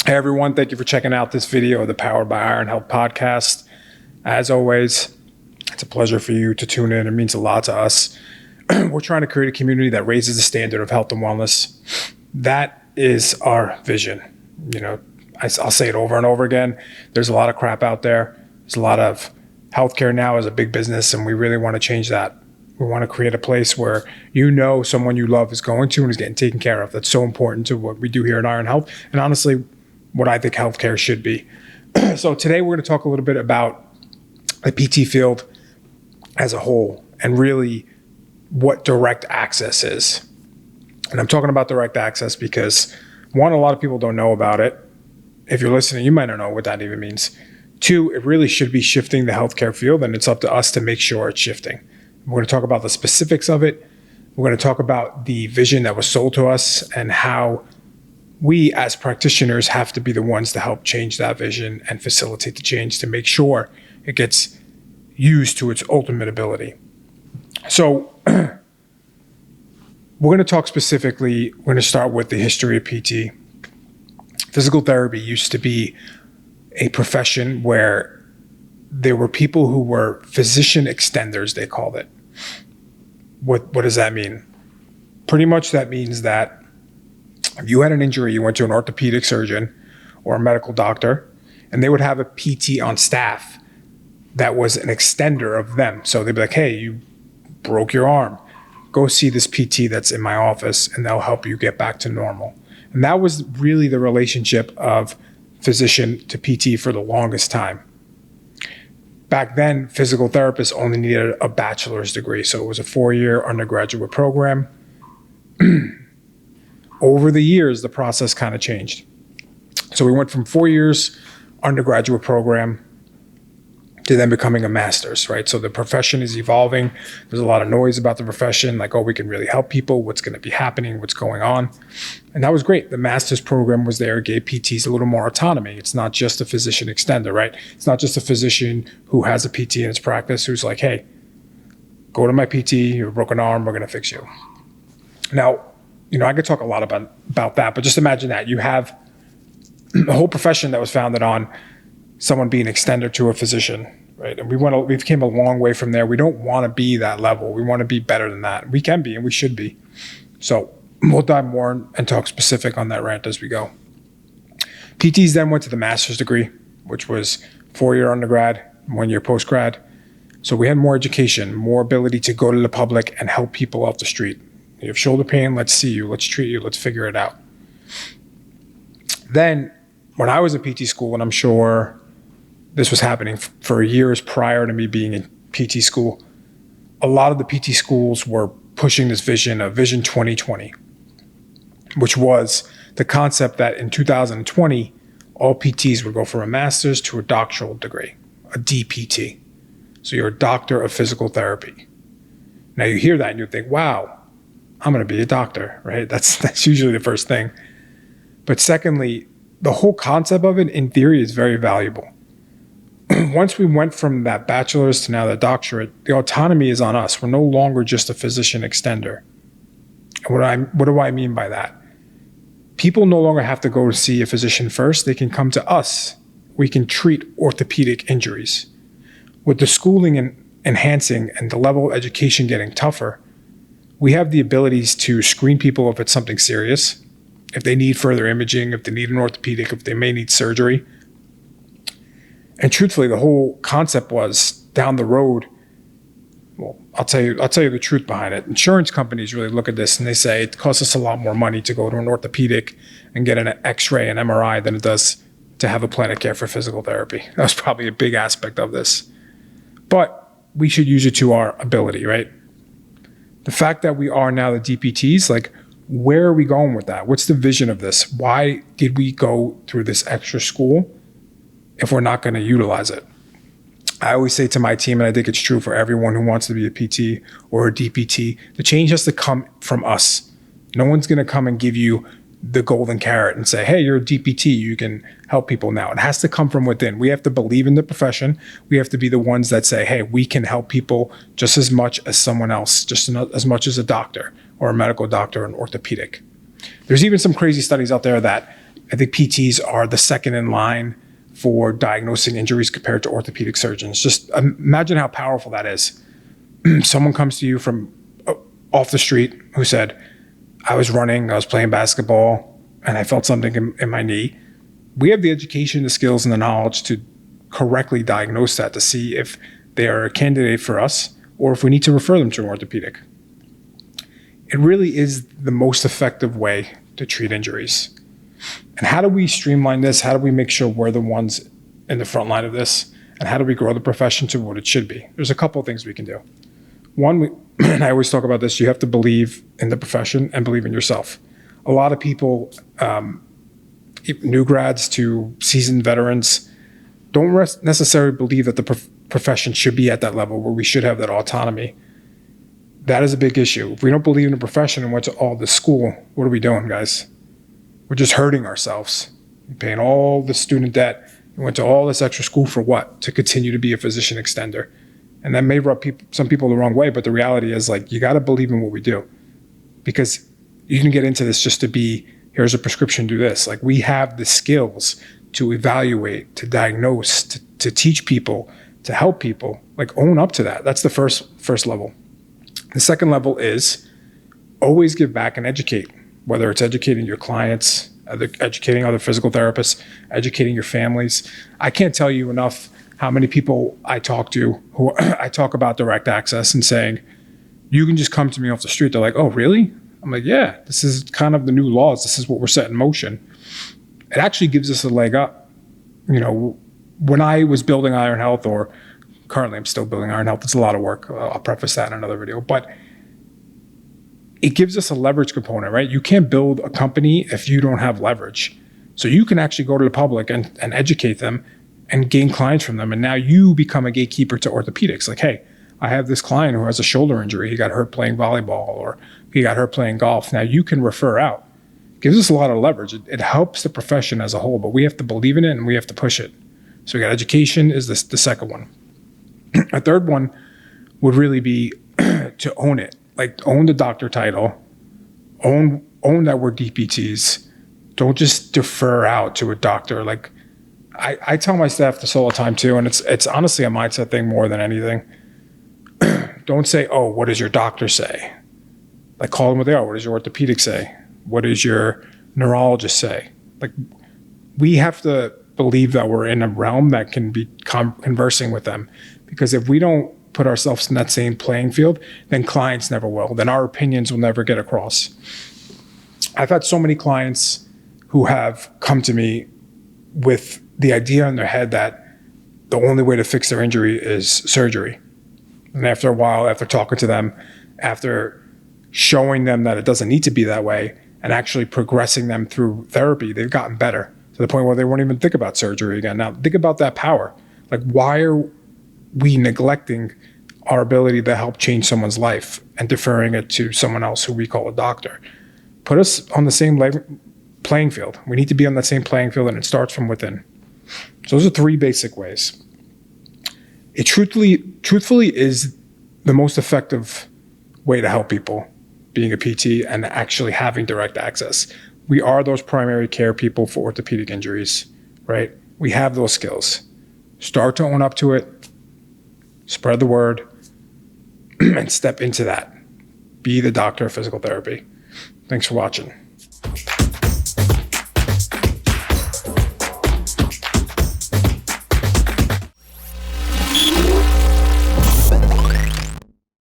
Hey everyone, thank you for checking out this video of the Powered by Iron Health podcast. As always, it's a pleasure for you to tune in. It means a lot to us. We're trying to create a community that raises the standard of health and wellness. That is our vision. You know, I'll say it over and over again. There's a lot of crap out there. There's a lot of healthcare now as a big business, and we really want to change that. We want to create a place where you know someone you love is going to and is getting taken care of. That's so important to what we do here at Iron Health, and honestly, what I think healthcare should be. So today we're going to talk a little bit about the PT field as a whole and really what direct access is. And I'm talking about direct access because, one, a lot of people don't know about it. If you're listening, you might not know what that even means. Two, it really should be shifting the healthcare field, and it's up to us to make sure it's shifting. We're going to talk about the specifics of it. We're going to talk about the vision that was sold to us and how we as practitioners have to be the ones to help change that vision and facilitate the change to make sure it gets used to its ultimate ability. So we're going to talk specifically, we're going to start with the history of PT. Physical therapy used to be a profession where there were people who were physician extenders, they called it. What does that mean? Pretty much that means that if you had an injury, you went to an orthopedic surgeon or a medical doctor, and they would have a PT on staff that was an extender of them. So they'd be like, hey, you broke your arm. Go see this PT that's in my office, and they'll help you get back to normal. And that was really the relationship of physician to PT for the longest time. Back then, physical therapists only needed a bachelor's degree. So it was a 4-year undergraduate program. Over the years, the process kind of changed. So we went from 4 years undergraduate program to then becoming a master's, right? So the profession is evolving. There's a lot of noise about the profession, like, oh, we can really help people. What's going to be happening? What's going on? And that was great. The master's program was there, gave PTs a little more autonomy. It's not just a physician extender, right? It's not just a physician who has a PT in his practice who's like, hey, go to my PT, you have a broken arm, we're going to fix you. Now, you know, I could talk a lot about that, but just imagine that. You have a whole profession that was founded on someone being an extender to a physician, right? And we came a long way from there. We don't want to be that level. We want to be better than that. We can be, and we should be. So we'll dive more and talk specific on that rant as we go. PTs then went to the master's degree, which was 4-year undergrad, 1-year postgrad. So we had more education, more ability to go to the public and help people off the street. You have shoulder pain, let's see you, let's treat you, let's figure it out. Then, when I was in PT school, and I'm sure this was happening for years prior to me being in PT school, a lot of the PT schools were pushing this vision of Vision 2020, which was the concept that in 2020, all PTs would go from a master's to a doctoral degree, a DPT. So you're a doctor of physical therapy. Now you hear that and you think, wow, I'm going to be a doctor, right? That's usually the first thing. But secondly, the whole concept of it in theory is very valuable. Once we went from that bachelor's to now the doctorate, the autonomy is on us. We're no longer just a physician extender. And what do I mean by that? People no longer have to go to see a physician first. They can come to us. We can treat orthopedic injuries. With the schooling and enhancing and the level of education getting tougher, we have the abilities to screen people if it's something serious, if they need further imaging, if they need an orthopedic, if they may need surgery. And truthfully, the whole concept was down the road, well, I'll tell you the truth behind it. Insurance companies really look at this and they say it costs us a lot more money to go to an orthopedic and get an X-ray and MRI than it does to have a plan of care for physical therapy. That was probably a big aspect of this. But we should use it to our ability, right? The fact that we are now the DPTs, like, where are we going with that? What's the vision of this? Why did we go through this extra school if we're not going to utilize it? I always say to my team, and I think it's true for everyone who wants to be a PT or a DPT, the change has to come from us. No one's going to come and give you the golden carrot and say, hey, you're a DPT, you can help people now. It has to come from within. We have to believe in the profession. We have to be the ones that say, hey, we can help people just as much as someone else, just as much as a doctor or a medical doctor or an orthopedic. There's even some crazy studies out there that I think PTs are the second in line for diagnosing injuries compared to orthopedic surgeons. Just imagine how powerful that is. Someone comes to you from off the street who said, I was running, I was playing basketball, and I felt something in my knee. We have the education, the skills, and the knowledge to correctly diagnose that, to see if they are a candidate for us or if we need to refer them to an orthopedic. It really is the most effective way to treat injuries. And how do we streamline this? How do we make sure we're the ones in the front line of this? And how do we grow the profession to what it should be? There's a couple of things we can do. One, and I always talk about this, you have to believe in the profession and believe in yourself. A lot of people, new grads to seasoned veterans, don't necessarily believe that the profession should be at that level where we should have that autonomy. That is a big issue. If we don't believe in the profession and went to all this school, what are we doing, guys? We're just hurting ourselves. We're paying all the student debt. We went to all this extra school for what? To continue to be a physician extender. And that may rub some people the wrong way, but the reality is, like, you got to believe in what we do. Because you can get into this just to be, here's a prescription, do this. Like, we have the skills to evaluate, to diagnose, to teach people, to help people. Like, own up to that. That's the first level. The second level is always give back and educate, whether it's educating your clients, educating other physical therapists, educating your families. I can't tell you enough how many people I talk to who I talk about direct access and saying, you can just come to me off the street. They're like, oh, really? I'm like, yeah, this is kind of the new laws. This is what we're set in motion. It actually gives us a leg up. You know, when I was building Iron Health, or currently I'm still building Iron Health, it's a lot of work. I'll preface that in another video, but it gives us a leverage component, right? You can't build a company if you don't have leverage. So you can actually go to the public and educate them and gain clients from them. And now you become a gatekeeper to orthopedics. Like, hey, I have this client who has a shoulder injury. He got hurt playing volleyball, or he got hurt playing golf. Now you can refer out. It gives us a lot of leverage. It helps the profession as a whole, but we have to believe in it and we have to push it. So we got education is the second one. A third one would really be to own it. Like, own the doctor title, own that we're DPTs. Don't just defer out to a doctor. Like, I tell my staff this all the time too, and it's honestly a mindset thing more than anything. Don't say, oh, what does your doctor say? Like, call them what they are. What does your orthopedic say? What does your neurologist say? Like, we have to believe that we're in a realm that can be conversing with them. Because if we don't put ourselves in that same playing field, then clients never will. Then our opinions will never get across. I've had so many clients who have come to me with the idea in their head that the only way to fix their injury is surgery. And after a while, after talking to them, after showing them that it doesn't need to be that way, and actually progressing them through therapy, they've gotten better to the point where they won't even think about surgery again. Now, think about that power. Like, why are we neglecting our ability to help change someone's life and deferring it to someone else who we call a doctor? Put us on the same playing field. We need to be on that same playing field, and it starts from within. So those are three basic ways. It truthfully is the most effective way to help people, being a PT and actually having direct access. We are those primary care people for orthopedic injuries, right? We have those skills. Start to own up to it, spread the word, and step into that. Be the doctor of physical therapy. Thanks for watching.